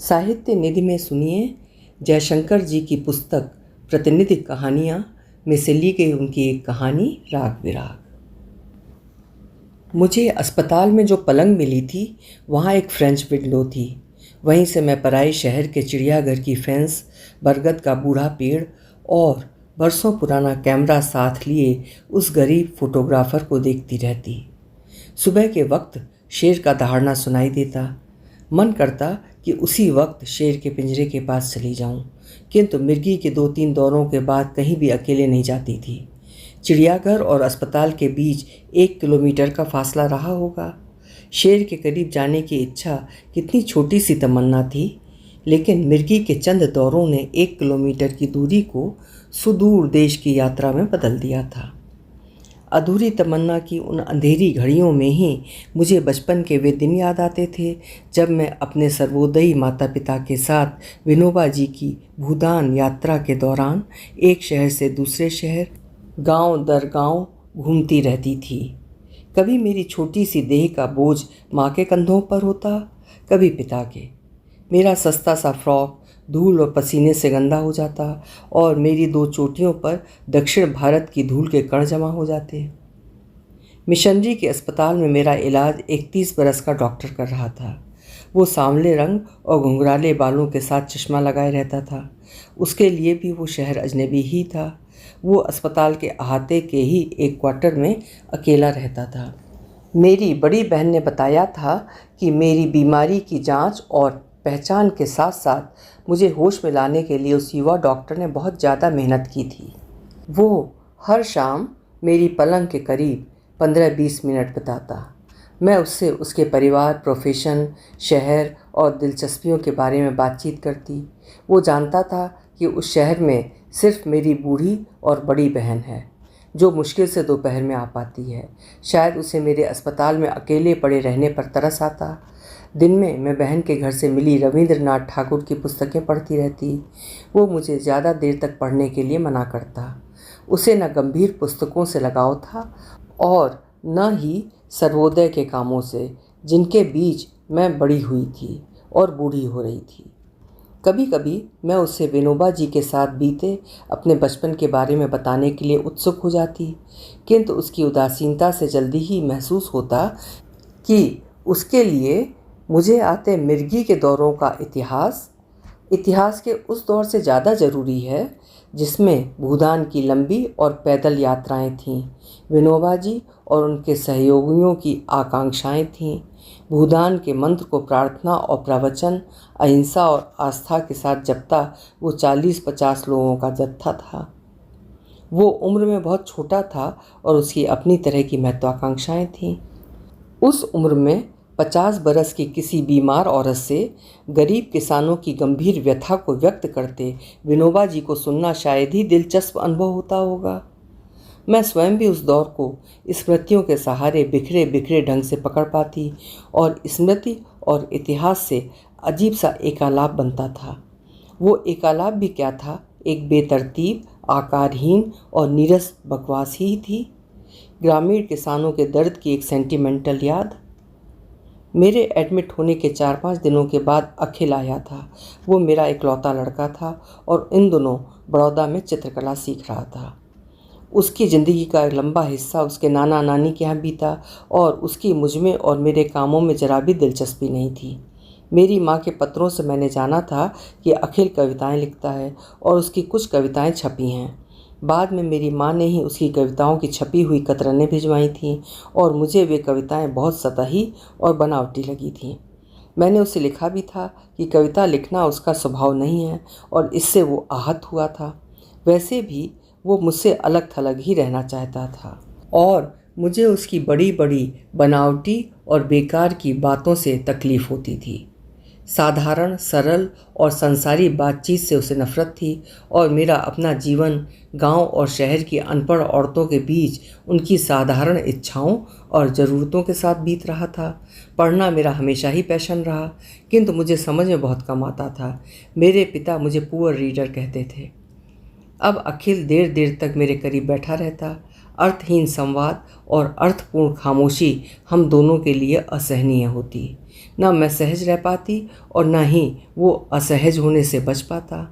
साहित्य निधि में सुनिए जयशंकर जी की पुस्तक प्रतिनिधि कहानियाँ में से ली गई उनकी एक कहानी राग विराग। मुझे अस्पताल में जो पलंग मिली थी वहाँ एक फ्रेंच विंडो थी। वहीं से मैं पराई शहर के चिड़ियाघर की फेंस, बरगद का बूढ़ा पेड़ और बरसों पुराना कैमरा साथ लिए उस गरीब फोटोग्राफर को देखती रहती। सुबह के वक्त शेर का दहाड़ना सुनाई देता। मन करता कि उसी वक्त शेर के पिंजरे के पास चली जाऊं, किंतु मिर्गी के 2-3 दौरों के बाद कहीं भी अकेले नहीं जाती थी। चिड़ियाघर और अस्पताल के बीच 1 किलोमीटर का फासला रहा होगा। शेर के करीब जाने की इच्छा कितनी छोटी सी तमन्ना थी, लेकिन मिर्गी के चंद दौरों ने 1 किलोमीटर की दूरी को सुदूर देश की यात्रा में बदल दिया था। अधूरी तमन्ना की उन अंधेरी घड़ियों में ही मुझे बचपन के वे दिन याद आते थे जब मैं अपने सर्वोदयी माता पिता के साथ विनोबा जी की भूदान यात्रा के दौरान एक शहर से दूसरे शहर, गांव दर गांव घूमती रहती थी। कभी मेरी छोटी सी देह का बोझ माँ के कंधों पर होता, कभी पिता के। मेरा सस्ता सा फ्रॉक धूल और पसीने से गंदा हो जाता और मेरी 2 चोटियों पर दक्षिण भारत की धूल के कण जमा हो जाते। मिशनरी के अस्पताल में मेरा इलाज एक 30 बरस का डॉक्टर कर रहा था। वो सांवले रंग और घुंघराले बालों के साथ चश्मा लगाए रहता था। उसके लिए भी वो शहर अजनबी ही था। वो अस्पताल के अहाते के ही एक क्वार्टर में अकेला रहता था। मेरी बड़ी बहन ने बताया था कि मेरी बीमारी की जांच और पहचान के साथ साथ मुझे होश में लाने के लिए उस युवा डॉक्टर ने बहुत ज़्यादा मेहनत की थी। वो हर शाम मेरी पलंग के करीब 15-20 मिनट बिताता। मैं उससे उसके परिवार, प्रोफेशन, शहर और दिलचस्पियों के बारे में बातचीत करती। वो जानता था कि उस शहर में सिर्फ मेरी बूढ़ी और बड़ी बहन है, जो मुश्किल से दोपहर में आ पाती है। शायद उसे मेरे अस्पताल में अकेले पड़े रहने पर तरस आता। दिन में मैं बहन के घर से मिली रविंद्रनाथ ठाकुर की पुस्तकें पढ़ती रहती। वो मुझे ज़्यादा देर तक पढ़ने के लिए मना करता। उसे न गंभीर पुस्तकों से लगाव था और न ही सर्वोदय के कामों से, जिनके बीच मैं बड़ी हुई थी और बूढ़ी हो रही थी। कभी कभी मैं उससे विनोबा जी के साथ बीते अपने बचपन के बारे में बताने के लिए उत्सुक हो जाती, किंतु उसकी उदासीनता से जल्दी ही महसूस होता कि उसके लिए मुझे आते मिर्गी के दौरों का इतिहास के उस दौर से ज़्यादा ज़रूरी है जिसमें भूदान की लंबी और पैदल यात्राएं थीं, विनोबा जी और उनके सहयोगियों की आकांक्षाएं थीं। भूदान के मंत्र को प्रार्थना और प्रवचन, अहिंसा और आस्था के साथ जपता वो 40-50 लोगों का जत्था था। वो उम्र में बहुत छोटा था और उसकी अपनी तरह की महत्वाकांक्षाएं थीं। उस उम्र में 50 बरस की किसी बीमार औरत से गरीब किसानों की गंभीर व्यथा को व्यक्त करते विनोबा जी को सुनना शायद ही दिलचस्प अनुभव होता होगा। मैं स्वयं भी उस दौर को स्मृतियों के सहारे बिखरे बिखरे ढंग से पकड़ पाती और स्मृति और इतिहास से अजीब सा एकालाप बनता था। वो एकालाप भी क्या था, एक बेतरतीब, आकारहीन और नीरस बकवास ही थी। ग्रामीण किसानों के दर्द की एक सेंटिमेंटल याद। मेरे एडमिट होने के 4-5 दिनों के बाद अखिल आया था। वो मेरा इकलौता लड़का था और इन दिनों बड़ौदा में चित्रकला सीख रहा था। उसकी ज़िंदगी का एक लंबा हिस्सा उसके नाना नानी के यहाँ बीता और उसकी मुझमें और मेरे कामों में जरा भी दिलचस्पी नहीं थी। मेरी माँ के पत्रों से मैंने जाना था कि अखिल कविताएं लिखता है और उसकी कुछ कविताएं छपी हैं। बाद में मेरी माँ ने ही उसकी कविताओं की छपी हुई कतरनें भिजवाई थीं और मुझे वे कविताएं बहुत सतही और बनावटी लगी थीं। मैंने उसे लिखा भी था कि कविता लिखना उसका स्वभाव नहीं है और इससे वो आहत हुआ था। वैसे भी वो मुझसे अलग थलग ही रहना चाहता था और मुझे उसकी बड़ी बड़ी बनावटी और बेकार की बातों से तकलीफ़ होती थी। साधारण, सरल और संसारी बातचीत से उसे नफरत थी और मेरा अपना जीवन गांव और शहर की अनपढ़ औरतों के बीच उनकी साधारण इच्छाओं और ज़रूरतों के साथ बीत रहा था। पढ़ना मेरा हमेशा ही पैशन रहा, किंतु मुझे समझ में बहुत कम आता था। मेरे पिता मुझे पुअर रीडर कहते थे। अब अखिल देर देर तक मेरे करीब बैठा रहता। अर्थहीन संवाद और अर्थपूर्ण खामोशी हम दोनों के लिए असहनीय होती। ना मैं सहज रह पाती और ना ही वो असहज होने से बच पाता।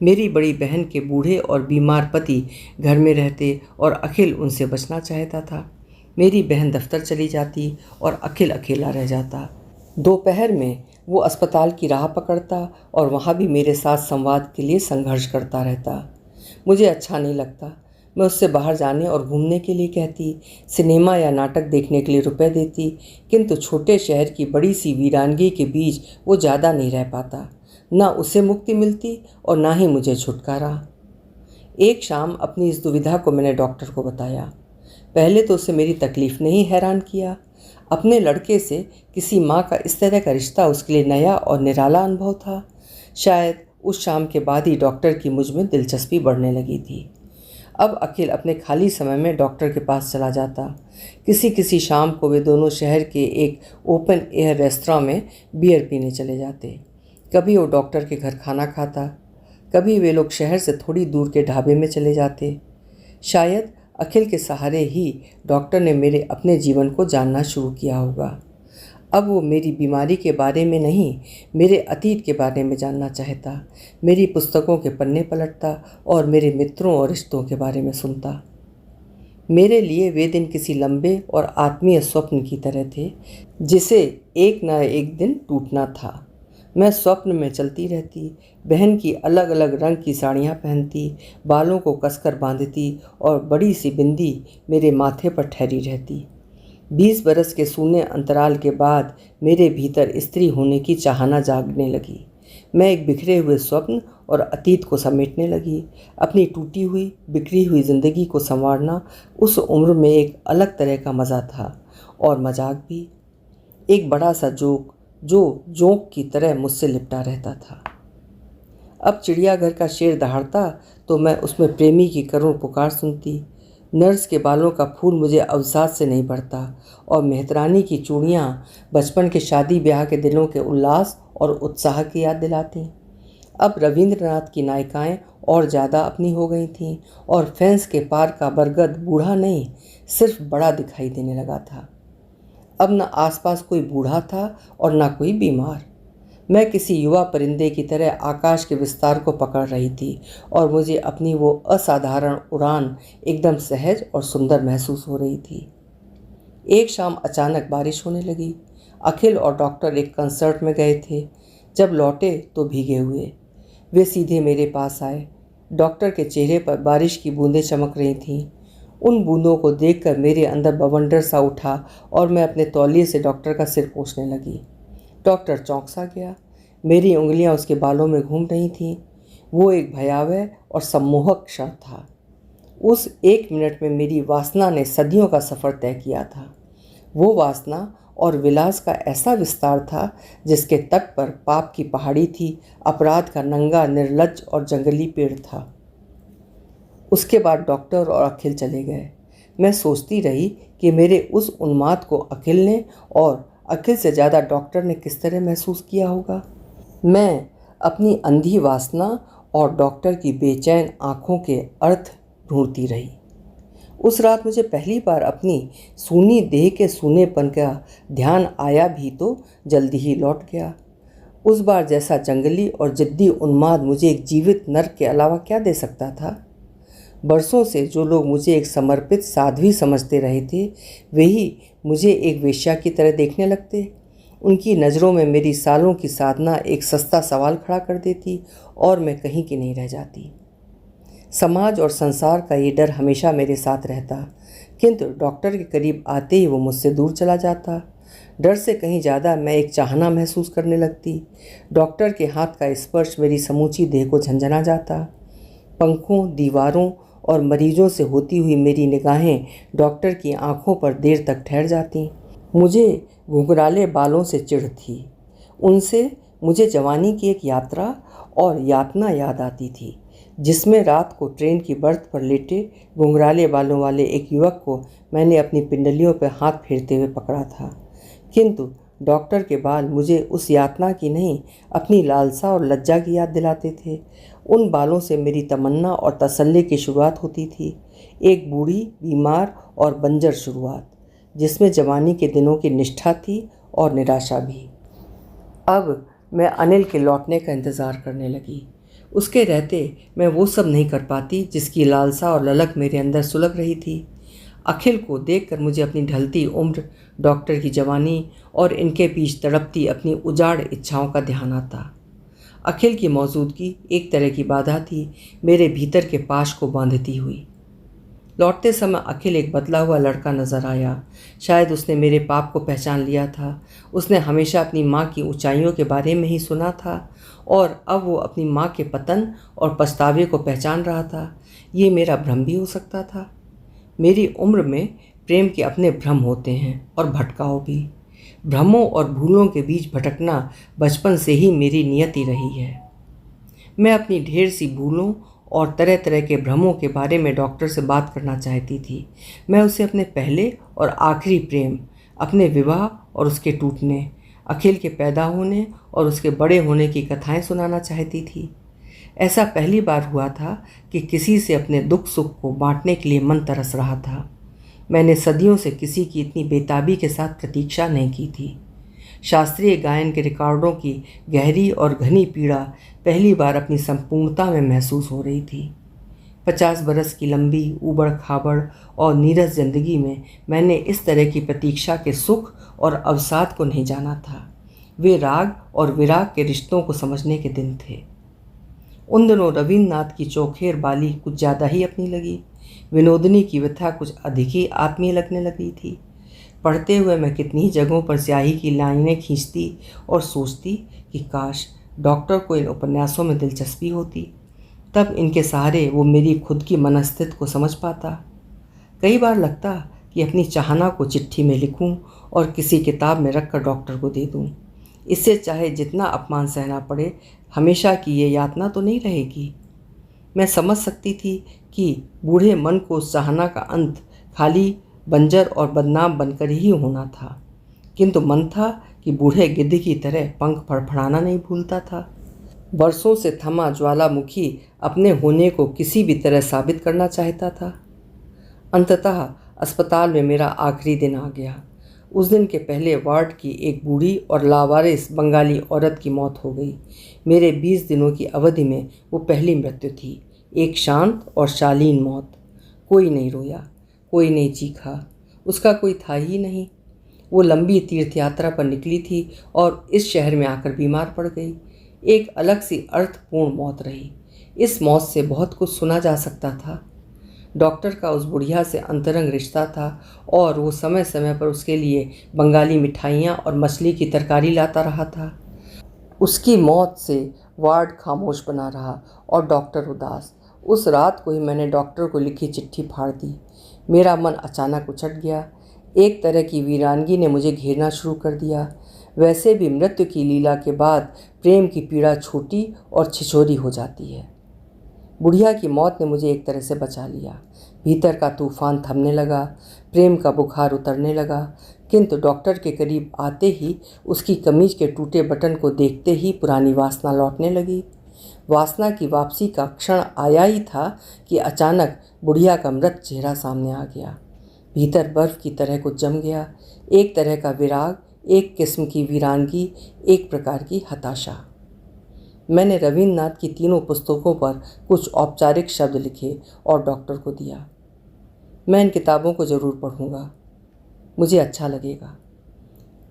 मेरी बड़ी बहन के बूढ़े और बीमार पति घर में रहते और अखिल उनसे बचना चाहता था। मेरी बहन दफ्तर चली जाती और अखिल अकेला रह जाता। दोपहर में वो अस्पताल की राह पकड़ता और वहाँ भी मेरे साथ संवाद के लिए संघर्ष करता रहता। मुझे अच्छा नहीं लगता। मैं उससे बाहर जाने और घूमने के लिए कहती, सिनेमा या नाटक देखने के लिए रुपए देती, किंतु छोटे शहर की बड़ी सी वीरानगी के बीच वो ज़्यादा नहीं रह पाता। ना उसे मुक्ति मिलती और ना ही मुझे छुटकारा। एक शाम अपनी इस दुविधा को मैंने डॉक्टर को बताया। पहले तो उसे मेरी तकलीफ ने ही हैरान किया। अपने लड़के से किसी माँ का इस तरह का रिश्ता उसके लिए नया और निराला अनुभव था। शायद उस शाम के बाद ही डॉक्टर की मुझ में दिलचस्पी बढ़ने लगी थी। अब अखिल अपने खाली समय में डॉक्टर के पास चला जाता। किसी किसी शाम को वे दोनों शहर के एक ओपन एयर रेस्तरां में बियर पीने चले जाते। कभी वो डॉक्टर के घर खाना खाता, कभी वे लोग शहर से थोड़ी दूर के ढाबे में चले जाते। शायद अखिल के सहारे ही डॉक्टर ने मेरे अपने जीवन को जानना शुरू किया होगा। अब वो मेरी बीमारी के बारे में नहीं, मेरे अतीत के बारे में जानना चाहता। मेरी पुस्तकों के पन्ने पलटता और मेरे मित्रों और रिश्तों के बारे में सुनता। मेरे लिए वे दिन किसी लंबे और आत्मीय स्वप्न की तरह थे, जिसे एक न एक दिन टूटना था। मैं स्वप्न में चलती रहती, बहन की अलग अलग रंग की साड़ियाँ पहनती, बालों को कसकर बांधती और बड़ी सी बिंदी मेरे माथे पर ठहरी रहती। 20 बरस के शून्य अंतराल के बाद मेरे भीतर स्त्री होने की चाहना जागने लगी। मैं एक बिखरे हुए स्वप्न और अतीत को समेटने लगी। अपनी टूटी हुई बिखरी हुई ज़िंदगी को संवारना उस उम्र में एक अलग तरह का मज़ा था और मजाक भी। एक बड़ा सा जोक जो जोंक की तरह मुझसे लिपटा रहता था। अब चिड़ियाघर का शेर दहाड़ता तो मैं उसमें प्रेमी की करुण पुकार सुनती। नर्स के बालों का फूल मुझे अवसाद से नहीं बढ़ता और मेहतरानी की चूड़ियाँ बचपन के शादी ब्याह के दिनों के उल्लास और उत्साह की याद दिलाती। अब रविंद्रनाथ की नायिकाएं और ज़्यादा अपनी हो गई थीं और फेंस के पार का बरगद बूढ़ा नहीं, सिर्फ बड़ा दिखाई देने लगा था। अब न आसपास कोई बूढ़ा था और न कोई बीमार। मैं किसी युवा परिंदे की तरह आकाश के विस्तार को पकड़ रही थी और मुझे अपनी वो असाधारण उड़ान एकदम सहज और सुंदर महसूस हो रही थी। एक शाम अचानक बारिश होने लगी। अखिल और डॉक्टर एक कंसर्ट में गए थे। जब लौटे तो भीगे हुए। वे सीधे मेरे पास आए। डॉक्टर के चेहरे पर बारिश की बूंदें चमक रही थीं। उन बूंदों को देखकर मेरे अंदर बवंडर सा उठा और मैं अपने तौलिए से डॉक्टर का सिर पोंछने लगी। डॉक्टर चौंक सा गया। मेरी उंगलियां उसके बालों में घूम रही थीं। वो एक भयावह और सम्मोहक क्षण था। उस 1 मिनट में मेरी वासना ने सदियों का सफ़र तय किया था। वो वासना और विलास का ऐसा विस्तार था जिसके तट पर पाप की पहाड़ी थी, अपराध का नंगा निर्लज्ज और जंगली पेड़ था। उसके बाद डॉक्टर और अखिल चले गए। मैं सोचती रही कि मेरे उस उन्माद को अखिल ने और अखिल से ज़्यादा डॉक्टर ने किस तरह महसूस किया होगा। मैं अपनी अंधी वासना और डॉक्टर की बेचैन आँखों के अर्थ ढूंढती रही। उस रात मुझे पहली बार अपनी सूनी देह के सूनेपन का ध्यान आया भी तो जल्दी ही लौट गया। उस बार जैसा जंगली और जिद्दी उन्माद मुझे एक जीवित नर के अलावा क्या दे सकता था। बरसों से जो लोग मुझे एक समर्पित साध्वी समझते रहे थे, वे ही मुझे एक वेश्या की तरह देखने लगते। उनकी नज़रों में मेरी सालों की साधना एक सस्ता सवाल खड़ा कर देती और मैं कहीं की नहीं रह जाती। समाज और संसार का ये डर हमेशा मेरे साथ रहता, किंतु डॉक्टर के करीब आते ही वो मुझसे दूर चला जाता। डर से कहीं ज़्यादा मैं एक चाहना महसूस करने लगती। डॉक्टर के हाथ का स्पर्श मेरी समूची देह को झंझना जाता। पंखों, दीवारों और मरीजों से होती हुई मेरी निगाहें डॉक्टर की आंखों पर देर तक ठहर जाती। मुझे घुंघराले बालों से चिढ़ थी। उनसे मुझे जवानी की एक यात्रा और यातना याद आती थी, जिसमें रात को ट्रेन की बर्थ पर लेटे घुंघराले बालों वाले एक युवक को मैंने अपनी पिंडलियों पर हाथ फेरते हुए पकड़ा था। किंतु डॉक्टर के बाल मुझे उस यातना की नहीं, अपनी लालसा और लज्जा की याद दिलाते थे। उन बालों से मेरी तमन्ना और तसल्ली की शुरुआत होती थी, एक बूढ़ी, बीमार और बंजर शुरुआत, जिसमें जवानी के दिनों की निष्ठा थी और निराशा भी। अब मैं अनिल के लौटने का इंतज़ार करने लगी। उसके रहते मैं वो सब नहीं कर पाती जिसकी लालसा और ललक मेरे अंदर सुलग रही थी। अखिल को देखकर मुझे अपनी ढलती उम्र, डॉक्टर की जवानी और इनके बीच तड़पती अपनी उजाड़ इच्छाओं का ध्यान आता। अखिल की मौजूदगी एक तरह की बाधा थी, मेरे भीतर के पाश को बांधती हुई। लौटते समय अखिल एक बदला हुआ लड़का नजर आया। शायद उसने मेरे पाप को पहचान लिया था। उसने हमेशा अपनी माँ की ऊंचाइयों के बारे में ही सुना था और अब वो अपनी माँ के पतन और पछतावे को पहचान रहा था। ये मेरा भ्रम भी हो सकता था। मेरी उम्र में प्रेम के अपने भ्रम होते हैं और भटकाव भी। भ्रमों और भूलों के बीच भटकना बचपन से ही मेरी नियति रही है। मैं अपनी ढेर सी भूलों और तरह तरह के भ्रमों के बारे में डॉक्टर से बात करना चाहती थी। मैं उसे अपने पहले और आखिरी प्रेम, अपने विवाह और उसके टूटने, अखिल के पैदा होने और उसके बड़े होने की कथाएं सुनाना चाहती थी। ऐसा पहली बार हुआ था कि किसी से अपने दुख सुख को बांटने के लिए मन तरस रहा था। मैंने सदियों से किसी की इतनी बेताबी के साथ प्रतीक्षा नहीं की थी। शास्त्रीय गायन के रिकॉर्डों की गहरी और घनी पीड़ा पहली बार अपनी संपूर्णता में महसूस हो रही थी। 50 बरस की लंबी ऊबड़ खाबड़ और नीरस जिंदगी में मैंने इस तरह की प्रतीक्षा के सुख और अवसाद को नहीं जाना था। वे राग और विराग के रिश्तों को समझने के दिन थे। उन दिनों रविन्द्रनाथ की चौखेर बाली कुछ ज़्यादा ही अपनी लगी। विनोदिनी की व्यथा कुछ अधिक ही आत्मीय लगने लगी थी। पढ़ते हुए मैं कितनी जगहों पर स्याही की लाइनें खींचती और सोचती कि काश डॉक्टर को इन उपन्यासों में दिलचस्पी होती, तब इनके सहारे वो मेरी खुद की मनस्थिति को समझ पाता। कई बार लगता कि अपनी चाहना को चिट्ठी में लिखूं और किसी किताब में रखकर डॉक्टर को दे दूं। इससे चाहे जितना अपमान सहना पड़े, हमेशा की ये यातना तो नहीं रहेगी। मैं समझ सकती थी कि बूढ़े मन को उस चाहना का अंत खाली, बंजर और बदनाम बनकर ही होना था, किंतु मन था कि बूढ़े गिद्ध की तरह पंख फड़फड़ाना नहीं भूलता था। बरसों से थमा ज्वालामुखी अपने होने को किसी भी तरह साबित करना चाहता था। अंततः अस्पताल में मेरा आखिरी दिन आ गया। उस दिन के पहले वार्ड की एक बूढ़ी और लावारिस बंगाली औरत की मौत हो गई। मेरे 20 दिनों की अवधि में वो पहली मृत्यु थी, एक शांत और शालीन मौत। कोई नहीं रोया, कोई नहीं चीखा, उसका कोई था ही नहीं। वो लंबी तीर्थ यात्रा पर निकली थी और इस शहर में आकर बीमार पड़ गई। एक अलग सी अर्थपूर्ण मौत रही। इस मौत से बहुत कुछ सुना जा सकता था। डॉक्टर का उस बुढ़िया से अंतरंग रिश्ता था और वो समय समय पर उसके लिए बंगाली मिठाइयाँ और मछली की तरकारी लाता रहा था। उसकी मौत से वार्ड खामोश बना रहा और डॉक्टर उदास। उस रात को ही मैंने डॉक्टर को लिखी चिट्ठी फाड़ दी। मेरा मन अचानक उछट गया। एक तरह की वीरानगी ने मुझे घेरना शुरू कर दिया। वैसे भी मृत्यु की लीला के बाद प्रेम की पीड़ा छोटी और छिछोरी हो जाती है। बुढ़िया की मौत ने मुझे एक तरह से बचा लिया। भीतर का तूफान थमने लगा, प्रेम का बुखार उतरने लगा, किंतु डॉक्टर के करीब आते ही, उसकी कमीज के टूटे बटन को देखते ही पुरानी वासना लौटने लगी। वासना की वापसी का क्षण आया ही था कि अचानक बुढ़िया का मृत चेहरा सामने आ गया। भीतर बर्फ की तरह कुछ जम गया। एक तरह का विराग, एक किस्म की वीरानगी, एक प्रकार की हताशा। मैंने रविन्द्रनाथ की तीनों पुस्तकों पर कुछ औपचारिक शब्द लिखे और डॉक्टर को दिया। मैं इन किताबों को ज़रूर पढ़ूंगा, मुझे अच्छा लगेगा।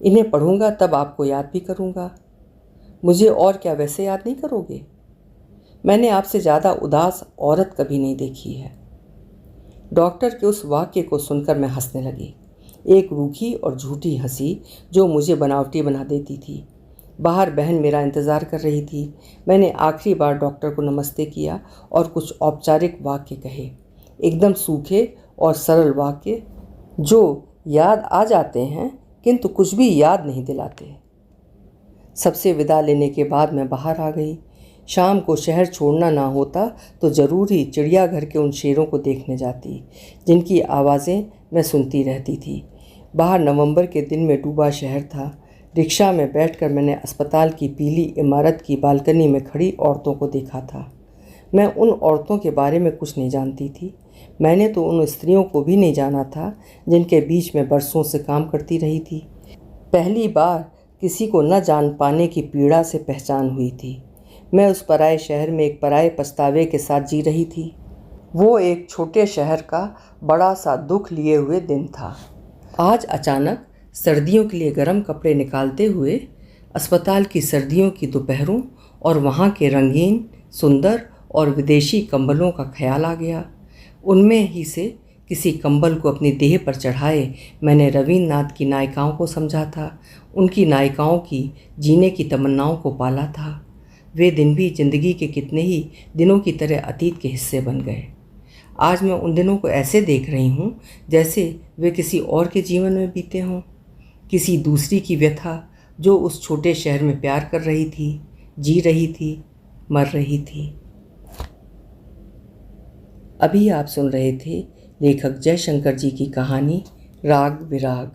इन्हें पढ़ूंगा तब आपको याद भी करूंगा। मुझे और क्या वैसे याद नहीं करोगे? मैंने आपसे ज़्यादा उदास औरत कभी नहीं देखी है। डॉक्टर के उस वाक्य को सुनकर मैं हंसने लगी, एक रूखी और झूठी हंसी जो मुझे बनावटी बना देती थी। बाहर बहन मेरा इंतज़ार कर रही थी। मैंने आखिरी बार डॉक्टर को नमस्ते किया और कुछ औपचारिक वाक्य कहे, एकदम सूखे और सरल वाक्य जो याद आ जाते हैं किंतु कुछ भी याद नहीं दिलाते। सबसे विदा लेने के बाद मैं बाहर आ गई। शाम को शहर छोड़ना ना होता तो ज़रूर ही चिड़ियाघर के उन शेरों को देखने जाती जिनकी आवाज़ें मैं सुनती रहती थी। बाहर नवंबर के दिन में डूबा शहर था। रिक्शा में बैठकर मैंने अस्पताल की पीली इमारत की बालकनी में खड़ी औरतों को देखा था। मैं उन औरतों के बारे में कुछ नहीं जानती थी। मैंने तो उन स्त्रियों को भी नहीं जाना था जिनके बीच में बरसों से काम करती रही थी। पहली बार किसी को न जान पाने की पीड़ा से पहचान हुई थी। मैं उस पराए शहर में एक पराए पछतावे के साथ जी रही थी। वो एक छोटे शहर का बड़ा सा दुख लिए हुए दिन था। आज अचानक सर्दियों के लिए गर्म कपड़े निकालते हुए अस्पताल की सर्दियों की दोपहरों और वहाँ के रंगीन, सुंदर और विदेशी कंबलों का ख्याल आ गया। उनमें ही से किसी कंबल को अपनी देह पर चढ़ाए मैंने रवीन्द्रनाथ की नायिकाओं को समझा था, उनकी नायिकाओं की जीने की तमन्नाओं को पाला था। वे दिन भी जिंदगी के कितने ही दिनों की तरह अतीत के हिस्से बन गए। आज मैं उन दिनों को ऐसे देख रही हूँ जैसे वे किसी और के जीवन में बीते हों, किसी दूसरी की व्यथा जो उस छोटे शहर में प्यार कर रही थी, जी रही थी, मर रही थी। अभी आप सुन रहे थे लेखक जयशंकर जी की कहानी राग विराग।